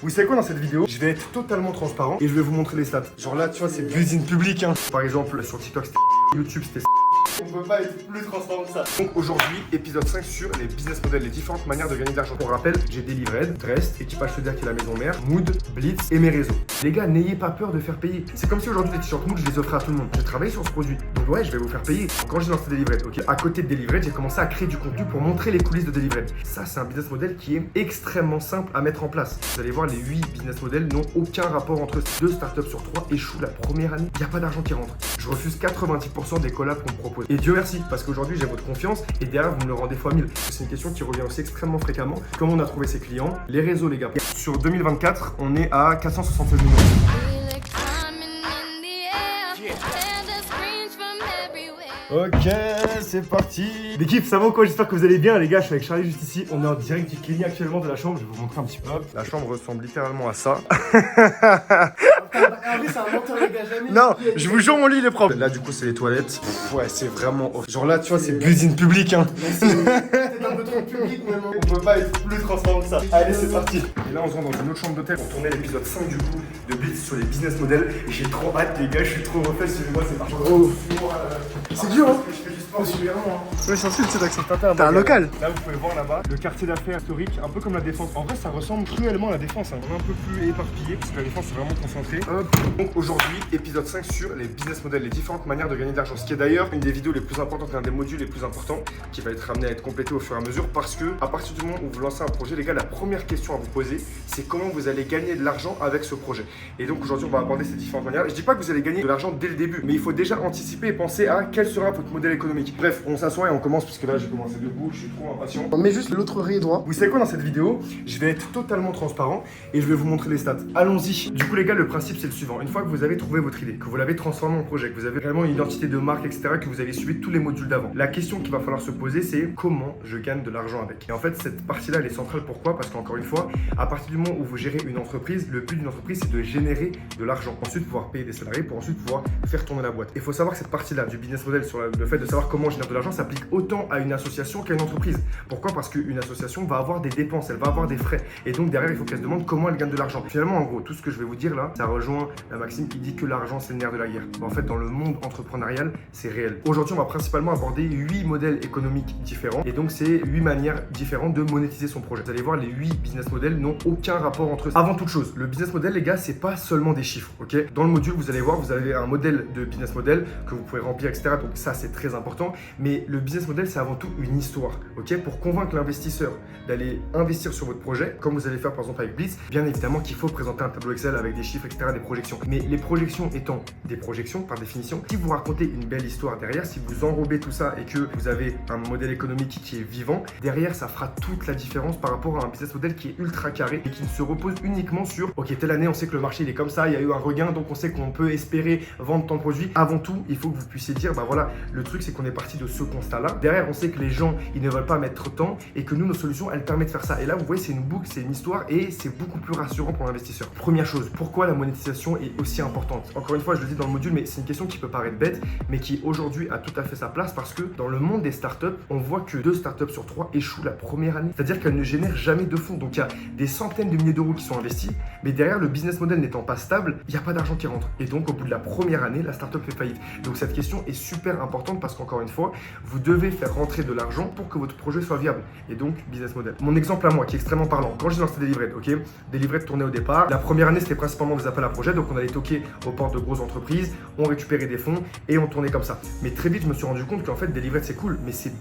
Vous savez quoi, dans cette vidéo, je vais être totalement transparent et je vais vous montrer les stats. Genre là, tu vois, c'est business public, hein. Par exemple, sur TikTok, c'était YouTube, c'était on peut pas être plus transparent que ça. Donc aujourd'hui, épisode 5 sur les business models, les différentes manières de gagner de l'argent. Pour rappel, j'ai Delivered, Drest, Équipage Sodiac qui est la maison mère, Mood, Blitz et mes réseaux. Les gars, n'ayez pas peur de faire payer. C'est comme si aujourd'hui les t-shirts Mood, je les offrais à tout le monde. J'ai travaillé sur ce produit. Donc ouais, je vais vous faire payer. Quand j'ai lancé Delivered, ok, à côté de Delivered, j'ai commencé à créer du contenu pour montrer les coulisses de Delivered. Ça, c'est un business model qui est extrêmement simple à mettre en place. Vous allez voir, les 8 business models n'ont aucun rapport entre eux. 2 startups sur 3 échouent la première année. Il n'y a pas d'argent qui rentre. Je refuse 90% des collabs qu'on me propose. Et Dieu merci, parce qu'aujourd'hui j'ai votre confiance et derrière vous me le rendez fois 1000. C'est une question qui revient aussi extrêmement fréquemment. Comment on a trouvé ses clients? Les réseaux, les gars. Sur 2024, on est à 476 millions. Ok, c'est parti. L'équipe, ça va ou quoi? J'espère que vous allez bien, les gars. Je suis avec Charlie juste ici. On est en direct du Kenny actuellement de la chambre. Je vais vous montrer un petit peu. Hop. La chambre ressemble littéralement à ça. Non, je vous jure, mon lit il est propre. Là, du coup, c'est les toilettes. Ouais, c'est vraiment off. Genre là, tu vois, c'est business public, hein. C'est un peu trop public, maintenant. On peut pas être plus transparent que ça. Allez, c'est parti. Et là, on se rend dans une autre chambre d'hôtel pour tourner l'épisode 5 du coup de Blitz sur les business models. J'ai trop hâte, les gars. Je suis trop refait. Suivez-moi, c'est parti. C'est dur, hein. Je fais du sport régulièrement. Ouais, c'est ensuite, c'est d'accepter. T'as un local. Là, vous pouvez voir là-bas le quartier d'affaires historique, un peu comme la Défense. En vrai, ça ressemble cruellement à la Défense. Hein. On est un peu plus éparpillé parce que la Défense est vraiment concentrée. Hop. Donc aujourd'hui, épisode 5 sur les business models, les différentes manières de gagner de l'argent. Ce qui est d'ailleurs une des vidéos les plus importantes, l'un des modules les plus importants qui va être amené à être complété au fur et à mesure parce que à partir du moment où vous lancez un projet, les gars, la première question à vous poser, c'est comment vous allez gagner de l'argent avec ce projet. Et donc aujourd'hui, on va aborder ces différentes manières. Je dis pas que vous allez gagner de l'argent dès le début, mais il faut déjà anticiper et penser à quel sera votre modèle économique. Bref, on s'assoit et on commence parce que là, j'ai commencé debout, je suis trop impatient. On met juste l'autre oreiller droit. Vous savez quoi, dans cette vidéo, je vais être totalement transparent et je vais vous montrer les stats. Allons-y. Du coup, les gars, le principe, c'est le suivant. Une fois que vous avez trouvé votre idée, que vous l'avez transformée en projet, que vous avez vraiment une identité de marque, etc., que vous avez suivi tous les modules d'avant, la question qu'il va falloir se poser, c'est comment je gagne de l'argent avec. Et en fait, cette partie-là, elle est centrale. Pourquoi? Parce qu'encore une fois, à partir du moment où vous gérez une entreprise, le but d'une entreprise, c'est de générer de l'argent. Ensuite, pouvoir payer des salariés pour ensuite pouvoir faire tourner la boîte. Il faut savoir que cette partie-là du business model sur le fait de savoir comment on génère de l'argent s'applique autant à une association qu'à une entreprise. Pourquoi? Parce qu'une association va avoir des dépenses, elle va avoir des frais. Et donc derrière, il faut qu'elle se demande comment elle gagne de l'argent. Finalement, en gros, tout ce que je vais vous dire là, ça rejoint la maxime qui dit que l'argent, c'est le nerf de la guerre. En fait, dans le monde entrepreneurial, c'est réel. Aujourd'hui, on va principalement aborder 8 modèles économiques différents. Et donc, c'est 8 manières différentes de monétiser son projet. Vous allez voir, les 8 business models n'ont aucun rapport entre eux. Avant toute chose, le business model, les gars, c'est pas seulement des chiffres, ok? Dans le module, vous allez voir, vous avez un modèle de business model que vous pouvez remplir, etc. Donc ça, c'est très important. Mais le business model, c'est avant tout une histoire, ok? Pour convaincre l'investisseur d'aller investir sur votre projet, comme vous allez faire par exemple avec Blitz, bien évidemment qu'il faut présenter un tableau Excel avec des chiffres, etc., des projections. Mais les projections étant des projections par définition, si vous racontez une belle histoire derrière, si vous enrobez tout ça et que vous avez un modèle économique qui est vivant, derrière ça fera toute la différence par rapport à un business model qui est ultra carré et qui ne se repose uniquement sur ok, telle année on sait que le marché il est comme ça, il y a eu un regain donc on sait qu'on peut espérer vendre tant de produits. Avant tout, il faut que vous puissiez dire bah voilà, le truc c'est qu'on est parti de ce constat là. Derrière on sait que les gens ils ne veulent pas mettre tant et que nous nos solutions elles permettent de faire ça. Et là vous voyez c'est une boucle, c'est une histoire et c'est beaucoup plus rassurant pour l'investisseur. Première chose, pourquoi la monétisation est aussi importante? Encore une fois je le dis dans le module mais c'est une question qui peut paraître bête mais qui aujourd'hui a tout à fait sa place parce que dans le monde des startups on voit que 2 startups sur 3 échouent la première année. C'est-à-dire qu'elles ne génèrent jamais de fonds. Donc il y a des centaines de milliers d'euros qui sont investis mais derrière le business model n'étant pas stable, il n'y a pas d'argent qui rentre. Et donc au bout de la première année la startup fait faillite. Donc cette question est super importante parce qu'encore une fois vous devez faire rentrer de l'argent pour que votre projet soit viable. Et donc business model. Mon exemple à moi qui est extrêmement parlant. Quand j'ai lancé Delivered, ok, Delivered tournait au départ. La première année c'était principalement des appels à projets, donc on allait toquer aux portes de grosses entreprises, on récupérait des fonds et on tournait comme ça. Mais très vite je me suis rendu compte qu'en fait Delivered c'est cool, mais c'est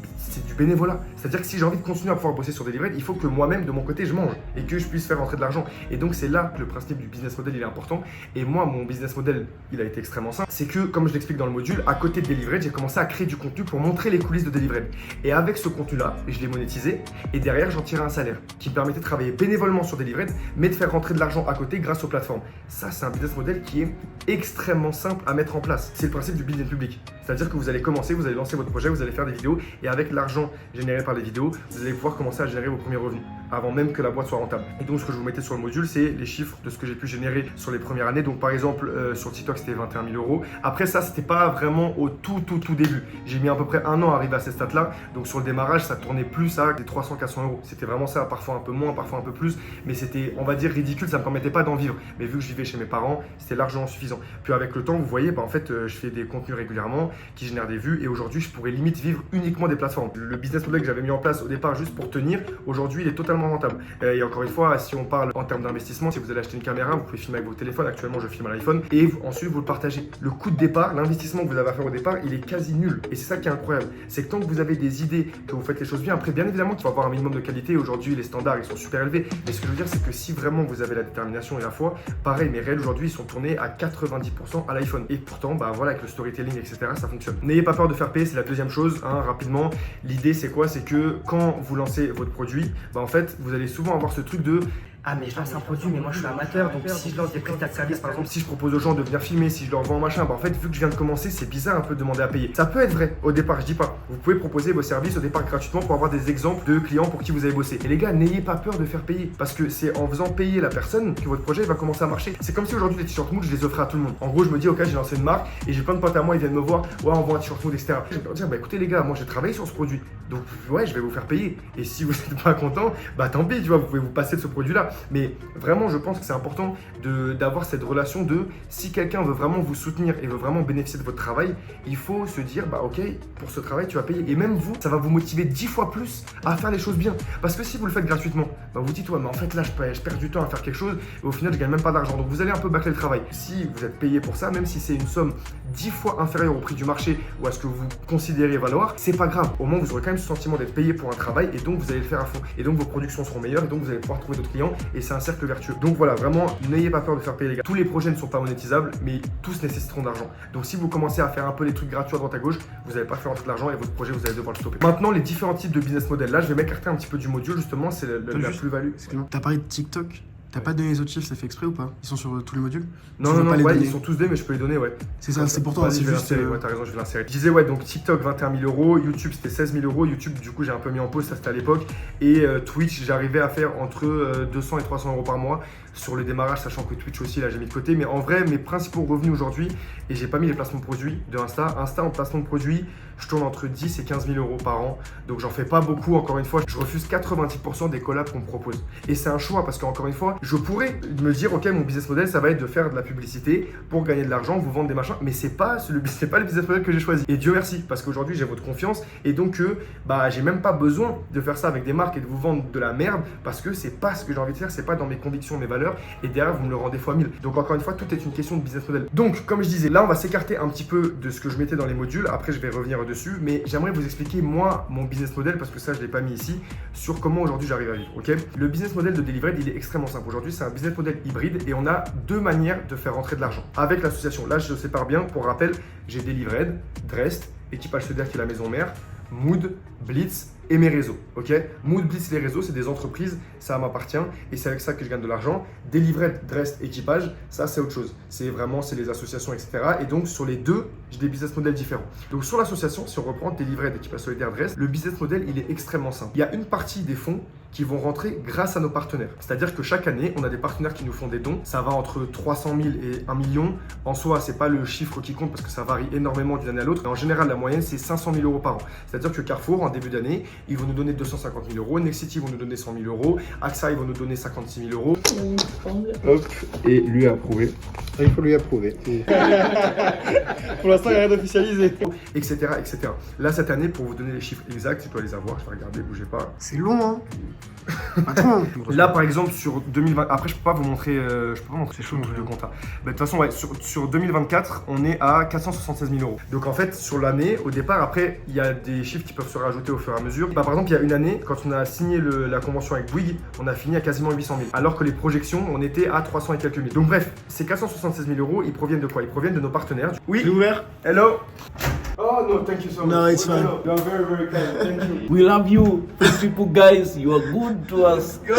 du bénévolat. C'est-à-dire que si j'ai envie de continuer à pouvoir bosser sur Delivered, il faut que moi-même de mon côté je mange et que je puisse faire rentrer de l'argent. Et donc c'est là que le principe du business model il est important. Et moi mon business model il a été extrêmement simple. C'est que comme je l'explique dans le module, à côté de Delivered, j'ai commencé à créer du contenu pour montrer les coulisses de Delivered. Et avec ce contenu-là, je l'ai monétisé et derrière, j'en tirais un salaire qui me permettait de travailler bénévolement sur Delivered, mais de faire rentrer de l'argent à côté grâce aux plateformes. Ça, c'est un business model qui est extrêmement simple à mettre en place. C'est le principe du business public. C'est-à-dire que vous allez commencer, vous allez lancer votre projet, vous allez faire des vidéos et avec l'argent généré par les vidéos, vous allez pouvoir commencer à générer vos premiers revenus. avant même que la boîte soit rentable. Et donc ce que je vous mettais sur le module, c'est les chiffres de ce que j'ai pu générer sur les premières années. Donc par exemple sur TikTok c'était 21 000 euros. Après ça c'était pas vraiment au tout début. J'ai mis à peu près 1 an à arriver à ces stats là. Donc sur le démarrage ça tournait plus à des 300-400 euros. C'était vraiment ça, parfois un peu moins, parfois un peu plus. Mais c'était on va dire ridicule, ça me permettait pas d'en vivre. Mais vu que je vivais chez mes parents, c'était largement suffisant. Puis avec le temps vous voyez, en fait je fais des contenus régulièrement qui génèrent des vues et aujourd'hui je pourrais limite vivre uniquement des plateformes. Le business model que j'avais mis en place au départ juste pour tenir, aujourd'hui il est totalement rentable. Et encore une fois, si on parle en termes d'investissement, si vous allez acheter une caméra, vous pouvez filmer avec vos téléphones. Actuellement, je filme à l'iPhone et ensuite vous le partagez. Le coût de départ, l'investissement que vous avez à faire au départ, il est quasi nul. Et c'est ça qui est incroyable. C'est que tant que vous avez des idées, que vous faites les choses bien, après, bien évidemment qu'il faut avoir un minimum de qualité. Aujourd'hui, les standards, ils sont super élevés. Mais ce que je veux dire, c'est que si vraiment vous avez la détermination et la foi, pareil, mes réels aujourd'hui, ils sont tournés à 90% à l'iPhone. Et pourtant, voilà, avec le storytelling, etc., ça fonctionne. N'ayez pas peur de faire payer, c'est la deuxième chose, rapidement. L'idée, c'est quoi? C'est que quand vous lancez votre produit, en fait, vous allez souvent avoir ce truc de ah mais je lance un produit mais moi je suis amateur donc si je lance des prestataires de service par exemple si je propose aux gens de venir filmer, si je leur vends un machin, en fait vu que je viens de commencer c'est bizarre un peu de demander à payer. Ça peut être vrai au départ, je dis pas. Vous pouvez proposer vos services au départ gratuitement pour avoir des exemples de clients pour qui vous avez bossé. Et les gars, n'ayez pas peur de faire payer parce que c'est en faisant payer la personne que votre projet va commencer à marcher. C'est comme si aujourd'hui les t-shirts Mood je les offrais à tout le monde. En gros je me dis ok j'ai lancé une marque et j'ai plein de potes à moi, ils viennent me voir, ouais on vend un t-shirt Mood etc. Je vais leur dire écoutez les gars, moi j'ai travaillé sur ce produit donc ouais je vais vous faire payer et si vous n'êtes pas content tant pis tu vois, vous pouvez vous passer de ce produit là. Mais vraiment, je pense que c'est important d'avoir cette relation de si quelqu'un veut vraiment vous soutenir et veut vraiment bénéficier de votre travail, il faut se dire ok, pour ce travail tu vas payer. Et même vous, ça va vous motiver 10 fois plus à faire les choses bien. Parce que si vous le faites gratuitement, vous dites ouais mais en fait là je perds du temps à faire quelque chose et au final je gagne même pas d'argent. Donc vous allez un peu bâcler le travail. Si vous êtes payé pour ça, même si c'est une somme 10 fois inférieure au prix du marché ou à ce que vous considérez valoir, c'est pas grave. Au moins vous aurez quand même ce sentiment d'être payé pour un travail et donc vous allez le faire à fond. Et donc vos productions seront meilleures et donc vous allez pouvoir trouver d'autres clients et c'est un cercle vertueux. Donc voilà, vraiment, n'ayez pas peur de faire payer les gars. Tous les projets ne sont pas monétisables, mais tous nécessiteront d'argent. Donc si vous commencez à faire un peu les trucs gratuits à droite à gauche, vous n'allez pas faire rentrer de l'argent et votre projet, vous allez devoir le stopper. Maintenant, les différents types de business model. Là, je vais m'écarter un petit peu du module, justement, c'est la plus-value. T'as parlé de TikTok. T'as pas donné les autres chiffres, ça fait exprès ou pas? Ils sont sur tous les modules? Non, ils sont tous donnés, mais je peux les donner, ouais. C'est ça, c'est pour toi, c'est juste. Ouais, t'as raison, je vais l'insérer. Je disais, ouais, donc TikTok 21 000 euros, YouTube c'était 16 000 euros. YouTube, du coup, j'ai un peu mis en pause, ça c'était à l'époque. Et Twitch, j'arrivais à faire entre 200 et 300 euros par mois sur le démarrage, sachant que Twitch aussi, là j'ai mis de côté. Mais en vrai, mes principaux revenus aujourd'hui, et j'ai pas mis les placements de produits de Insta. Insta en placement de produits, je tourne entre 10 et 15 000 euros par an. Donc j'en fais pas beaucoup, encore une fois. Je refuse 90% des collabs qu'on me propose. Et c'est un choix parce qu'encore une fois, je pourrais me dire, ok, mon business model, ça va être de faire de la publicité pour gagner de l'argent, vous vendre des machins. Mais c'est pas le business model que j'ai choisi. Et Dieu merci, parce qu'aujourd'hui, j'ai votre confiance. Et donc, j'ai même pas besoin de faire ça avec des marques et de vous vendre de la merde parce que c'est pas ce que j'ai envie de faire, c'est pas dans mes convictions, mes valeurs. Et derrière, vous me le rendez fois 1000. Donc encore une fois, tout est une question de business model. Donc, comme je disais, là, on va s'écarter un petit peu de ce que je mettais dans les modules. Après, je vais revenir dessus. Mais j'aimerais vous expliquer, moi, mon business model, parce que ça, je l'ai pas mis ici, sur comment aujourd'hui j'arrive à vivre. Ok, le business model de Delivered, il est extrêmement simple. Aujourd'hui, c'est un business model hybride et on a deux manières de faire rentrer de l'argent avec l'association. Là, je sépare bien. Pour rappel, j'ai Delivered, Drest, Équipage Solidaire qui est la maison mère, Mood, Blitz et mes réseaux, ok? Mood, Blitz, les réseaux, c'est des entreprises, ça m'appartient et c'est avec ça que je gagne de l'argent. Delivered, Drest, Équipage, ça c'est autre chose. C'est vraiment, c'est les associations, etc. Et donc sur les deux, j'ai des business models différents. Donc sur l'association, si on reprend Delivered, Équipage Solidaire, Drest, le business model, il est extrêmement simple. Il y a une partie des fonds qui vont rentrer grâce à nos partenaires. C'est-à-dire que chaque année, on a des partenaires qui nous font des dons. Ça va entre 300 000 et 1 million. En soi, c'est pas le chiffre qui compte parce que ça varie énormément d'une année à l'autre. En général, la moyenne, c'est 500 000 euros par an. C'est-à-dire que Carrefour, en début d'année, ils vont nous donner 250 000 euros. Nexity vont nous donner 100 000 euros. AXA, ils vont nous donner 56 000 euros. Hop, et lui a approuvé. Il faut lui approuver. Pour l'instant, il n'y a rien d'officialisé. Etc, etc. Là, cette année, pour vous donner les chiffres exacts, tu peux les avoir. Je vais regarder, bougez pas. C'est long, hein? Là, par exemple, sur 2020, après, je peux pas vous montrer, c'est chaud le compta. De toute façon, ouais, sur 2024, on est à 476 000 euros. Donc, en fait, sur l'année, au départ, après, il y a des chiffres qui peuvent se rajouter au fur et à mesure. Par exemple, il y a une année, quand on a signé la convention avec Bouygues, on a fini à quasiment 800 000. Alors que les projections, on était à 300 et quelques mille. Donc, bref, ces 476 000 euros, ils proviennent de quoi? Ils proviennent de nos partenaires. Oui, ouvert. Hello. Oh no, thank you so much. No, it's fine. You are very, very kind. Thank you. We love you, people guys. You are good to us. Yeah.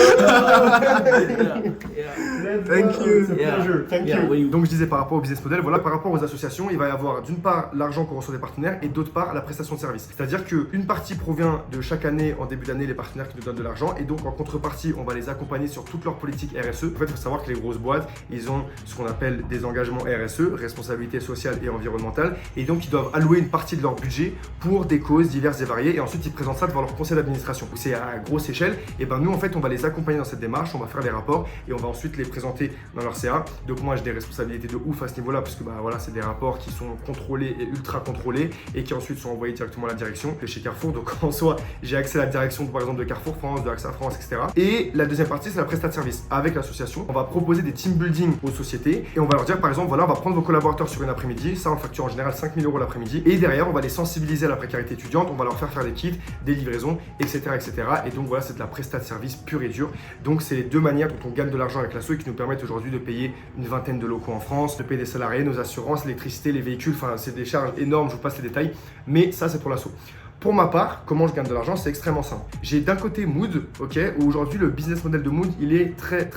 Thank you. C'est Yeah. un jeu. Thank Yeah, you. oui. Donc je disais par rapport au business model, voilà, par rapport aux associations, il va y avoir d'une part l'argent qu'on reçoit des partenaires et d'autre part la prestation de service. C'est-à-dire qu'une partie provient de chaque année, en début d'année, les partenaires qui nous donnent de l'argent et donc en contrepartie, on va les accompagner sur toute leur politique RSE. En fait, il faut savoir que les grosses boîtes, ils ont ce qu'on appelle des engagements RSE, responsabilité sociale et environnementale, et donc ils doivent allouer une partie de leur budget pour des causes diverses et variées et ensuite ils présentent ça devant leur conseil d'administration. C'est à grosse échelle et ben nous en fait on va les accompagner dans cette démarche, on va faire les rapports et on va ensuite les présenter dans leur CA. Donc moi j'ai des responsabilités de ouf à ce niveau-là parce que bah voilà, c'est des rapports qui sont contrôlés et ultra contrôlés et qui ensuite sont envoyés directement à la direction de chez Carrefour. Donc en soi j'ai accès à la direction par exemple de Carrefour France, de AXA France, etc. Et la deuxième partie c'est la prestation de service. Avec l'association on va proposer des team building aux sociétés et on va leur dire par exemple voilà, on va prendre vos collaborateurs sur une après-midi, ça on facture en général 5 000 € l'après-midi et derrière on va les sensibiliser à la précarité étudiante, on va leur faire des kits, des livraisons, etc. etc. Et donc voilà, c'est de la prestation de service pure et dure. Donc c'est les deux manières dont on gagne de l'argent avec l'asso et qui nous permettent aujourd'hui de payer une vingtaine de locaux en France, de payer des salariés, nos assurances, l'électricité, les véhicules, enfin c'est des charges énormes, je vous passe les détails, mais ça c'est pour l'asso. Pour ma part, comment je gagne de l'argent, c'est extrêmement simple. J'ai d'un côté Mood, ok, où aujourd'hui le business model de Mood, il est très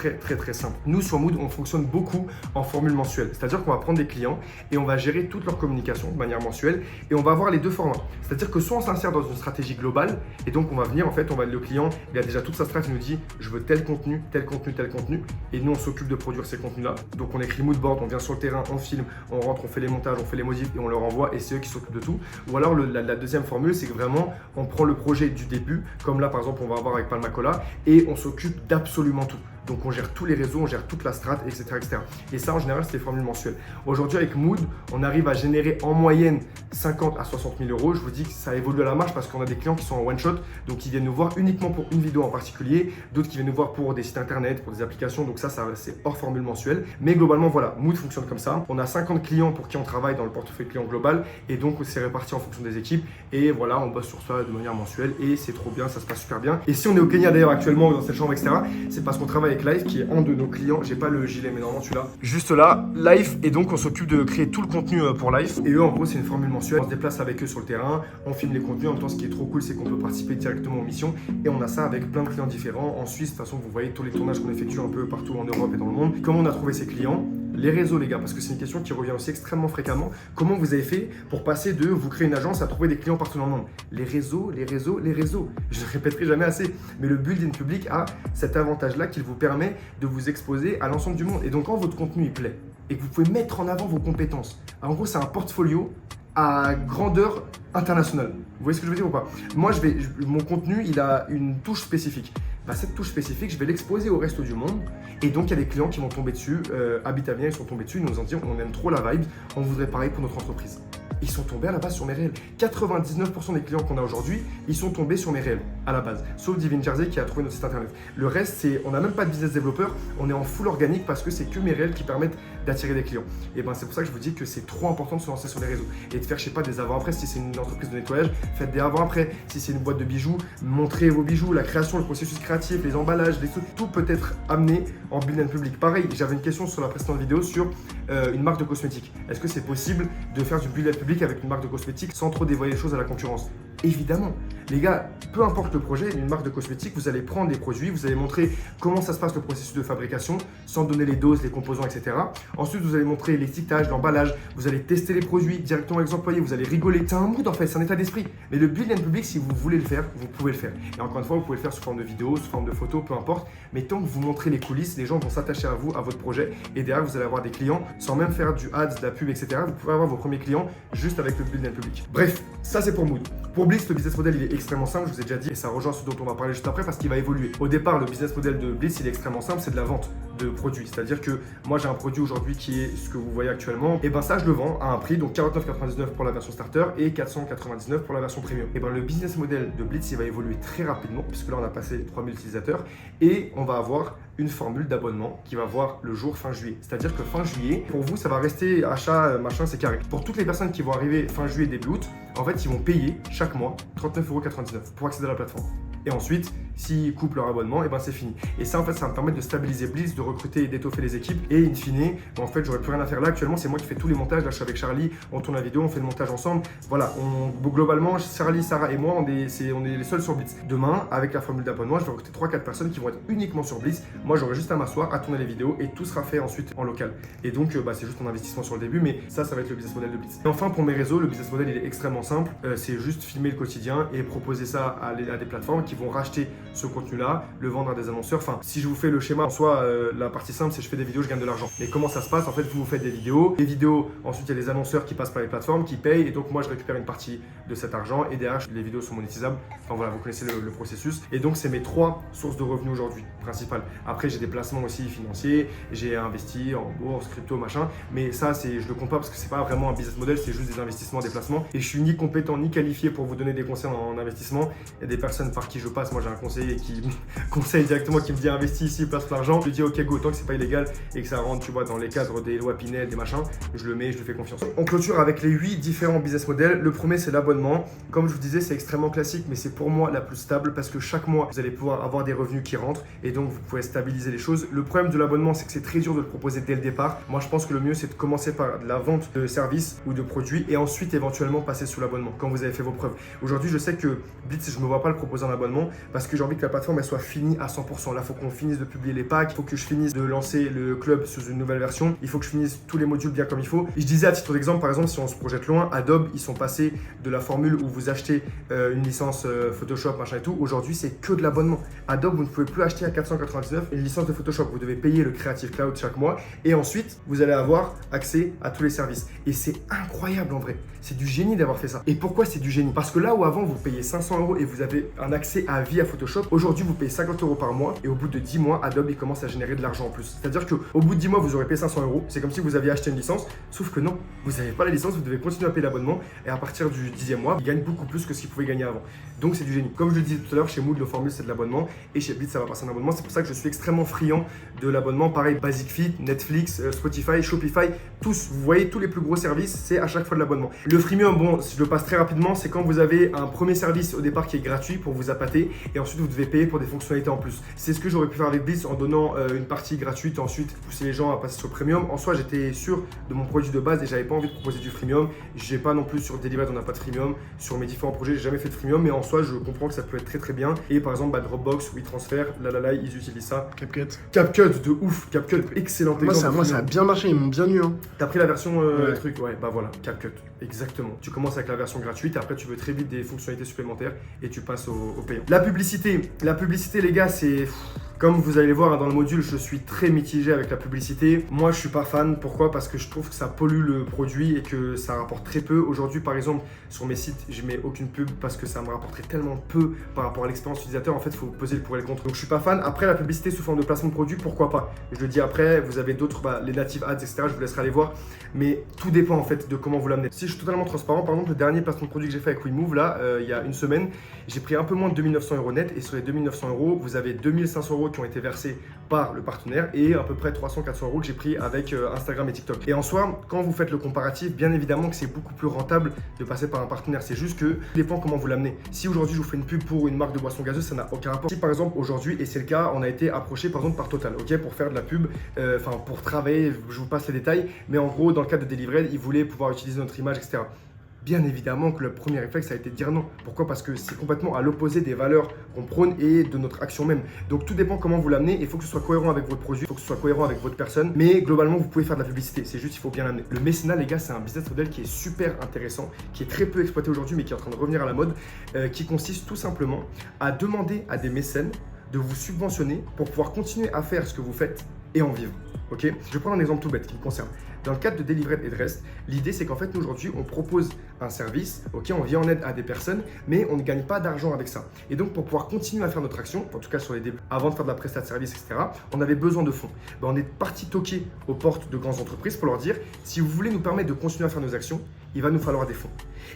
simple. Nous sur Mood, on fonctionne beaucoup en formule mensuelle. C'est-à-dire qu'on va prendre des clients et on va gérer toute leur communication de manière mensuelle et on va avoir les deux formats. C'est-à-dire que soit on s'insère dans une stratégie globale et donc on va venir en fait, le client, il a déjà toute sa stratégie, il nous dit je veux tel contenu, tel contenu, tel contenu et nous on s'occupe de produire ces contenus-là. Donc on écrit Mood board, on vient sur le terrain, on filme, on rentre, on fait les montages, on fait les modifs et on leur envoie et c'est eux qui s'occupent de tout. Ou alors la deuxième formule, c'est que vraiment on prend le projet du début, comme là par exemple on va avoir avec Palmacola et on s'occupe d'absolument tout. Donc on gère tous les réseaux, on gère toute la strat, etc. etc. Et ça en général c'est les formules mensuelles. Aujourd'hui avec Mood, on arrive à générer en moyenne 50 à 60 000 €. Je vous dis que ça évolue à la marge parce qu'on a des clients qui sont en one shot, donc ils viennent nous voir uniquement pour une vidéo en particulier, d'autres qui viennent nous voir pour des sites internet, pour des applications, donc ça c'est hors formule mensuelle. Mais globalement voilà, Mood fonctionne comme ça. On a 50 clients pour qui on travaille dans le portefeuille client global et donc c'est réparti en fonction des équipes et voilà, on bosse sur ça de manière mensuelle et c'est trop bien, ça se passe super bien. Et si on est au Kenya d'ailleurs actuellement dans cette chambre, etc., c'est parce qu'on travaille avec Life qui est un de nos clients. J'ai pas le gilet mais normalement tu l'as. Juste là, Life, et donc on s'occupe de créer tout le contenu pour Life. Et eux en gros c'est une formule mensuelle. On se déplace avec eux sur le terrain, on filme les contenus. En même temps ce qui est trop cool c'est qu'on peut participer directement aux missions et on a ça avec plein de clients différents. En Suisse de toute façon vous voyez tous les tournages qu'on effectue un peu partout en Europe et dans le monde. Comment on a trouvé ces clients? Les réseaux les gars, parce que c'est une question qui revient aussi extrêmement fréquemment. Comment vous avez fait pour passer de vous créer une agence à trouver des clients partout dans le monde? Les réseaux, les réseaux, les réseaux. Je ne répéterai jamais assez. Mais le building public a cet avantage-là qu'il vous permet de vous exposer à l'ensemble du monde. Et donc quand votre contenu il plaît et que vous pouvez mettre en avant vos compétences, en gros c'est un portfolio à grandeur internationale. Vous voyez ce que je veux dire ou pas? Moi, mon contenu, il a une touche spécifique. Bah, cette touche spécifique, je vais l'exposer au reste du monde. Et donc, il y a des clients qui vont tomber dessus. Habitamia, ils sont tombés dessus. Ils nous ont dit, on aime trop la vibe. On voudrait pareil pour notre entreprise. Ils sont tombés à la base sur mes réels. 99% des clients qu'on a aujourd'hui, ils sont tombés sur mes réels à la base. Sauf Divine Jersey qui a trouvé notre site internet. Le reste, on n'a même pas de business développeur. On est en full organique parce que c'est que mes réels qui permettent d'attirer des clients. Et ben c'est pour ça que je vous dis que c'est trop important de se lancer sur les réseaux et de faire, je sais pas, des avant-après. Si c'est une entreprise de nettoyage, faites des avant-après. Si c'est une boîte de bijoux, montrez vos bijoux, la création, le processus créatif, les emballages, tout peut être amené en building public. Pareil, j'avais une question sur la précédente vidéo sur une marque de cosmétiques. Est-ce que c'est possible de faire du building public avec une marque de cosmétiques sans trop dévoiler les choses à la concurrence? Évidemment. Les gars, peu importe le projet, une marque de cosmétiques, vous allez prendre des produits, vous allez montrer comment ça se passe le processus de fabrication, sans donner les doses, les composants, etc. Ensuite, vous allez montrer l'étiquetage, l'emballage, vous allez tester les produits directement avec les employés, vous allez rigoler. C'est un mood en fait, c'est un état d'esprit. Mais le build public, si vous voulez le faire, vous pouvez le faire. Et encore une fois, vous pouvez le faire sous forme de vidéo, sous forme de photo, peu importe. Mais tant que vous montrez les coulisses, les gens vont s'attacher à vous, à votre projet. Et derrière, vous allez avoir des clients sans même faire du ads, de la pub, etc. Vous pouvez avoir vos premiers clients juste avec le build public. Bref, ça c'est pour Mood. Pour Blitz, le business model il est extrêmement simple, je vous ai déjà dit, et ça rejoint ce dont on va parler juste après parce qu'il va évoluer. Au départ, le business model de Blitz il est extrêmement simple, c'est de la vente de produits. C'est-à-dire que moi j'ai un produit aujourd'hui qui est ce que vous voyez actuellement, et ben ça je le vends à un prix, donc 49,99 pour la version starter et 499 pour la version premium. Et ben le business model de Blitz il va évoluer très rapidement puisque là on a passé les 3000 utilisateurs et on va avoir une formule d'abonnement qui va voir le jour fin juillet. C'est-à-dire que fin juillet, pour vous, ça va rester achat, machin, c'est carré. Pour toutes les personnes qui vont arriver fin juillet, début août, en fait, ils vont payer chaque mois 39,99 € pour accéder à la plateforme. Et ensuite, s'ils coupent leur abonnement, et ben c'est fini. Et ça, en fait, ça va me permettre de stabiliser Blitz, de recruter et d'étoffer les équipes. Et in fine, en fait, j'aurais plus rien à faire là. Actuellement, c'est moi qui fais tous les montages. Là, je suis avec Charlie, on tourne la vidéo, on fait le montage ensemble. Voilà, globalement, Charlie, Sarah et moi, on est les seuls sur Blitz. Demain, avec la formule d'abonnement, je vais recruter 3-4 personnes qui vont être uniquement sur Blitz. Moi, j'aurai juste à m'asseoir, à tourner les vidéos et tout sera fait ensuite en local. Et donc, c'est juste un investissement sur le début, mais ça va être le business model de Blitz. Et enfin, pour mes réseaux, le business model, il est extrêmement simple. C'est juste filmer le quotidien et proposer ça à des plateformes qui vont racheter ce contenu-là, le vendre à des annonceurs. Enfin, si je vous fais le schéma en soi, la partie simple, c'est je fais des vidéos, je gagne de l'argent. Mais comment ça se passe? En fait, vous faites des vidéos. Les vidéos, ensuite, il y a les annonceurs qui passent par les plateformes, qui payent. Et donc, moi, je récupère une partie de cet argent. Et derrière, les vidéos sont monétisables. Enfin, voilà, vous connaissez le processus. Et donc, c'est mes 3 sources de revenus aujourd'hui, principales. Après, j'ai des placements aussi financiers. J'ai investi en bourse, crypto, machin. Mais ça, je le compte pas parce que c'est pas vraiment un business model, c'est juste des investissements, des placements. Et je suis ni compétent ni qualifié pour vous donner des conseils en investissement. Il y a des personnes par qui je passe. Moi, j'ai un conseiller qui conseille directement, qui me dit investis ici, place l'argent. Je lui dis ok go, tant que c'est pas illégal et que ça rentre, tu vois, dans les cadres des lois Pinel, des machins, je le mets, je lui fais confiance. On clôture avec les 8 différents business models. Le premier, c'est l'abonnement. Comme je vous disais, c'est extrêmement classique, mais c'est pour moi la plus stable parce que chaque mois, vous allez pouvoir avoir des revenus qui rentrent et donc vous pouvez stabiliser les choses. Le problème de l'abonnement, c'est que c'est très dur de le proposer dès le départ. Moi, je pense que le mieux, c'est de commencer par de la vente de services ou de produits et ensuite éventuellement passer sous l'abonnement quand vous avez fait vos preuves. Aujourd'hui, je sais que Blitz, je ne me vois pas le proposer en abonnement parce que j'ai envie que la plateforme elle soit finie à 100%. Là, il faut qu'on finisse de publier les packs, il faut que je finisse de lancer le club sous une nouvelle version, il faut que je finisse tous les modules bien comme il faut. Et je disais à titre d'exemple, par exemple, si on se projette loin, Adobe, ils sont passés de la formule où vous achetez une licence Photoshop, machin et tout. Aujourd'hui, c'est que de l'abonnement. Adobe, vous ne pouvez plus acheter à 499 une licence de Photoshop. Vous devez payer le Creative Cloud chaque mois et ensuite, vous allez avoir accès à tous les services. Et c'est incroyable en vrai. C'est du génie d'avoir fait ça. Et pourquoi c'est du génie? Parce que là où avant, vous payez 500 € et vous avez un accès à vie à Photoshop, aujourd'hui, vous payez 50 € par mois et au bout de 10 mois, Adobe il commence à générer de l'argent en plus. C'est-à-dire qu'au bout de 10 mois, vous aurez payé 500 €. C'est comme si vous aviez acheté une licence, sauf que non, vous n'avez pas la licence, vous devez continuer à payer l'abonnement et à partir du 10e mois, il gagne beaucoup plus que ce qu'il pouvait gagner avant. Donc c'est du génie. Comme je le disais tout à l'heure, chez Mood, le formule c'est de l'abonnement et chez Blitz ça va passer un abonnement. C'est pour ça que je suis extrêmement friand de l'abonnement. Pareil, Basic Fit, Netflix, Spotify, Shopify, tous, vous voyez, tous les plus gros services, c'est à chaque fois de l'abonnement. Le freemium, bon, je le passe très rapidement, c'est quand vous avez un premier service au départ qui est gratuit pour vous appâter et ensuite vous devez payer pour des fonctionnalités en plus. C'est ce que j'aurais pu faire avec Blitz en donnant une partie gratuite, ensuite pousser les gens à passer sur le premium. En soi, j'étais sûr de mon produit de base et j'avais pas envie de proposer du freemium. J'ai pas non plus sur Delivery, on n'a pas de freemium. Sur mes différents projets, j'ai jamais fait de freemium, mais en soi, je comprends que ça peut être très très bien. Et par exemple, Dropbox, WeTransfer, ils utilisent ça. CapCut de ouf, CapCut, excellent exemple. Moi, ça a bien marché, ils m'ont bien eu. Hein. T'as pris la version truc, ouais, bah voilà, CapCut, exactement. Tu commences avec la version gratuite, et après tu veux très vite des fonctionnalités supplémentaires et tu passes au payant. La publicité, les gars, c'est... Comme vous allez voir dans le module, je suis très mitigé avec la publicité. Moi, je suis pas fan. Pourquoi? Parce que je trouve que ça pollue le produit et que ça rapporte très peu. Aujourd'hui, par exemple, sur mes sites, je mets aucune pub parce que ça me rapporterait tellement peu par rapport à l'expérience utilisateur. En fait, il faut peser le pour et le contre. Donc, je suis pas fan. Après, la publicité sous forme de placement de produit, pourquoi pas? Je le dis après. Vous avez d'autres, les native ads, etc. Je vous laisserai aller voir. Mais tout dépend en fait de comment vous l'amenez. Si je suis totalement transparent, par exemple, le dernier placement de produit que j'ai fait avec WeMove, là, il y a une semaine, j'ai pris un peu moins de 2900 € net. Et sur les 2900 €, vous avez 2500 € qui ont été versés par le partenaire et à peu près 300-400 € que j'ai pris avec Instagram et TikTok. Et en soi, quand vous faites le comparatif, bien évidemment que c'est beaucoup plus rentable de passer par un partenaire. C'est juste que ça dépend comment vous l'amenez. Si aujourd'hui je vous fais une pub pour une marque de boisson gazeuse, ça n'a aucun rapport. Si par exemple aujourd'hui, et c'est le cas, on a été approché par exemple par Total, ok, pour faire de la pub, pour travailler, je vous passe les détails, mais en gros dans le cadre de Delivery, ils voulaient pouvoir utiliser notre image, etc. Bien évidemment que le premier réflexe a été de dire non. Pourquoi? Parce que c'est complètement à l'opposé des valeurs qu'on prône et de notre action même. Donc tout dépend comment vous l'amenez. Il faut que ce soit cohérent avec votre produit, il faut que ce soit cohérent avec votre personne. Mais globalement, vous pouvez faire de la publicité. C'est juste, il faut bien l'amener. Le mécénat, les gars, c'est un business model qui est super intéressant, qui est très peu exploité aujourd'hui, mais qui est en train de revenir à la mode, qui consiste tout simplement à demander à des mécènes de vous subventionner pour pouvoir continuer à faire ce que vous faites et en vivre. Ok, je vais prendre un exemple tout bête qui me concerne. Dans le cadre de Delivery et de Rest, l'idée c'est qu'en fait nous aujourd'hui on propose un service, ok, on vient en aide à des personnes, mais on ne gagne pas d'argent avec ça. Et donc pour pouvoir continuer à faire notre action, en tout cas sur les débuts, avant de faire de la prestation de service, etc., on avait besoin de fonds. On est parti toquer aux portes de grandes entreprises pour leur dire si vous voulez nous permettre de continuer à faire nos actions, il va nous falloir des fonds.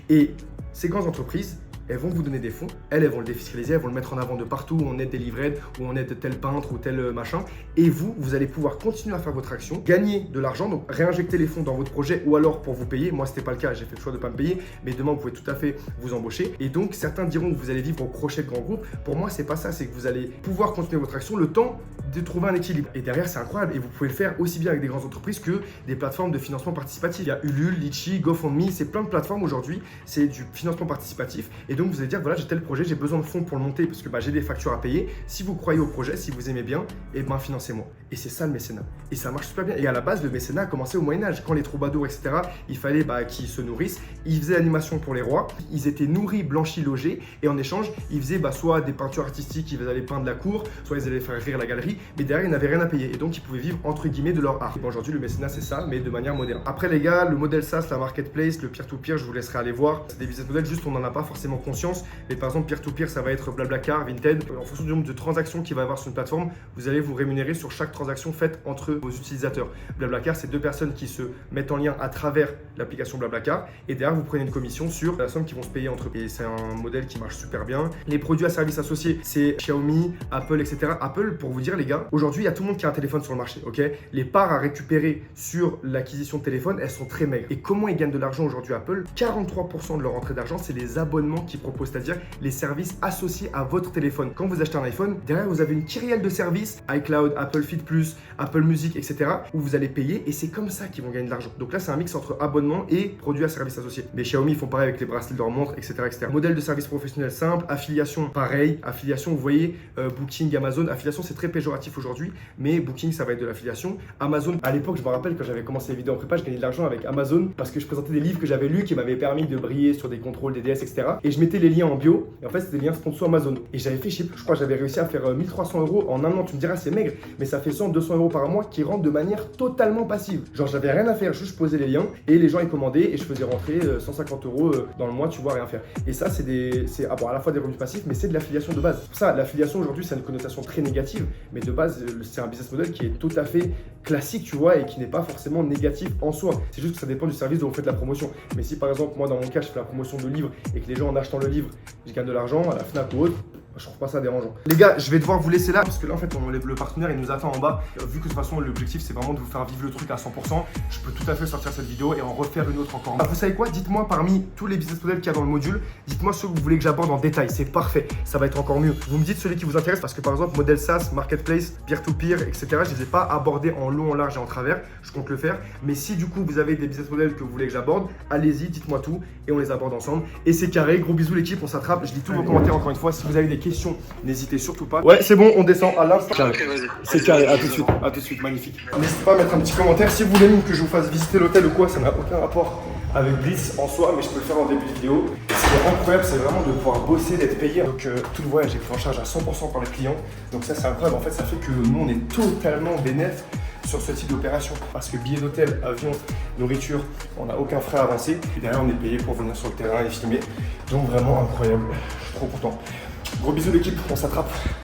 Et ces grandes entreprises, elles vont vous donner des fonds, elles vont le défiscaliser, elles vont le mettre en avant de partout où on aide des livraides, où on aide tel peintre ou tel machin. Et vous allez pouvoir continuer à faire votre action, gagner de l'argent, donc réinjecter les fonds dans votre projet ou alors pour vous payer. Moi, c'était pas le cas, j'ai fait le choix de ne pas me payer, mais demain, vous pouvez tout à fait vous embaucher. Et donc, certains diront que vous allez vivre au crochet de grands groupes. Pour moi, c'est pas ça, c'est que vous allez pouvoir continuer votre action le temps de trouver un équilibre. Et derrière, c'est incroyable. Et vous pouvez le faire aussi bien avec des grandes entreprises que des plateformes de financement participatif. Il y a Ulule, Litchi, GoFundMe, c'est plein de plateformes aujourd'hui. C'est du financement participatif. Et donc, vous allez dire, voilà, j'ai tel projet, j'ai besoin de fonds pour le monter parce que j'ai des factures à payer. Si vous croyez au projet, si vous aimez bien, et financez-moi. Et c'est ça le mécénat. Et ça marche super bien. Et à la base, le mécénat a commencé au Moyen-Âge. Quand les troubadours, etc., il fallait qu'ils se nourrissent. Ils faisaient l'animation pour les rois. Ils étaient nourris, blanchis, logés. Et en échange, ils faisaient soit des peintures artistiques, ils allaient peindre la cour, soit ils allaient faire rire la galerie. Mais derrière, ils n'avaient rien à payer. Et donc, ils pouvaient vivre entre guillemets de leur art. Et aujourd'hui, le mécénat, c'est ça, mais de manière moderne. Après, les gars, le modèle SaaS, la marketplace, le peer-to-peer, je vous laisserai aller voir. C'est des business models, juste on n'en a pas forcément conscience. Mais par exemple, peer-to-peer, ça va être Blablacar, Vinted. En fonction du nombre de transactions qu'il va y avoir sur une plateforme, vous allez vous rémunérer sur chaque transaction faite entre vos utilisateurs. Blablacar, c'est deux personnes qui se mettent en lien à travers l'application Blablacar. Et derrière, vous prenez une commission sur la somme qu'ils vont se payer entre eux. Et c'est un modèle qui marche super bien. Les produits à services associés, c'est Xiaomi, Apple, etc. Apple, pour vous dire, les gars, aujourd'hui, il y a tout le monde qui a un téléphone sur le marché, ok? Les parts à récupérer sur l'acquisition de téléphone, elles sont très maigres. Et comment ils gagnent de l'argent aujourd'hui, Apple? 43% de leur entrée d'argent, c'est les abonnements qu'ils proposent, c'est-à-dire les services associés à votre téléphone. Quand vous achetez un iPhone, derrière, vous avez une kyrielle de services, iCloud, Apple Fit Plus, Apple Music, etc., où vous allez payer et c'est comme ça qu'ils vont gagner de l'argent. Donc là, c'est un mix entre abonnement et produits à services associés. Mais Xiaomi, ils font pareil avec les bracelets de leur montre, etc., etc. Modèle de service professionnel simple, affiliation, pareil. Affiliation, vous voyez, Booking, Amazon. Affiliation, c'est très péjoratif aujourd'hui, mais Booking, ça va être de l'affiliation. Amazon, à l'époque, je me rappelle quand j'avais commencé les vidéos en prépa, je gagnais de l'argent avec Amazon parce que je présentais des livres que j'avais lus qui m'avaient permis de briller sur des contrôles DDS, etc. Et je mettais les liens en bio. Et en fait, c'était des liens sponsor Amazon. Et j'avais fait, je crois que j'avais réussi à faire 1300 € en un an. Tu me diras, c'est maigre, mais ça fait 100, 200 € par mois qui rentrent de manière totalement passive. Genre, j'avais rien à faire, juste je posais les liens et les gens ils commandaient et je faisais rentrer 150 € dans le mois, tu vois, rien faire. Et ça, c'est à la fois des revenus passifs, mais c'est de l'affiliation de base. Pour ça, l'affiliation aujourd'hui, c'est une connotation très négative, mais de base, c'est un business model qui est tout à fait classique, tu vois, et qui n'est pas forcément négatif en soi. C'est juste que ça dépend du service dont vous faites la promotion. Mais si par exemple, moi dans mon cas, je fais la promotion de livres et que les gens en achetant le livre, je gagne de l'argent à la Fnac ou autre, je trouve pas ça dérangeant. Les gars, je vais devoir vous laisser là parce que là en fait le partenaire il nous attend en bas. Vu que de toute façon l'objectif c'est vraiment de vous faire vivre le truc à 100%, je peux tout à fait sortir cette vidéo et en refaire une autre encore. Vous savez quoi? Dites-moi parmi tous les business models qu'il y a dans le module, dites-moi ceux que vous voulez que j'aborde en détail. C'est parfait, ça va être encore mieux. Vous me dites celui qui vous intéresse parce que par exemple modèle SaaS, marketplace, peer-to-peer, etc. Je les ai pas abordés en long, en large et en travers. Je compte le faire. Mais si du coup vous avez des business models que vous voulez que j'aborde, allez-y, dites-moi tout et on les aborde ensemble. Et c'est carré. Gros bisous l'équipe, on s'attrape. Je lis tous vos commentaires encore une fois. Si vous avez des questions, n'hésitez surtout pas. Ouais, c'est bon, on descend à l'instant. Ok, vas-y. C'est carré, à tout de suite, magnifique. N'hésitez pas à mettre un petit commentaire si vous voulez même que je vous fasse visiter l'hôtel ou quoi, ça n'a aucun rapport avec Blitz en soi, mais je peux le faire en début de vidéo. Ce qui est incroyable, c'est vraiment de pouvoir bosser, d'être payé. Donc tout le voyage est pris en charge à 100% par les clients. Donc ça, c'est incroyable. En fait, ça fait que nous, on est totalement bénéfique sur ce type d'opération parce que billets d'hôtel, avion, nourriture, on n'a aucun frais avancé. Et derrière, on est payé pour venir sur le terrain et filmer. Donc vraiment incroyable. Je suis trop content. Gros bisous l'équipe, on s'attrape.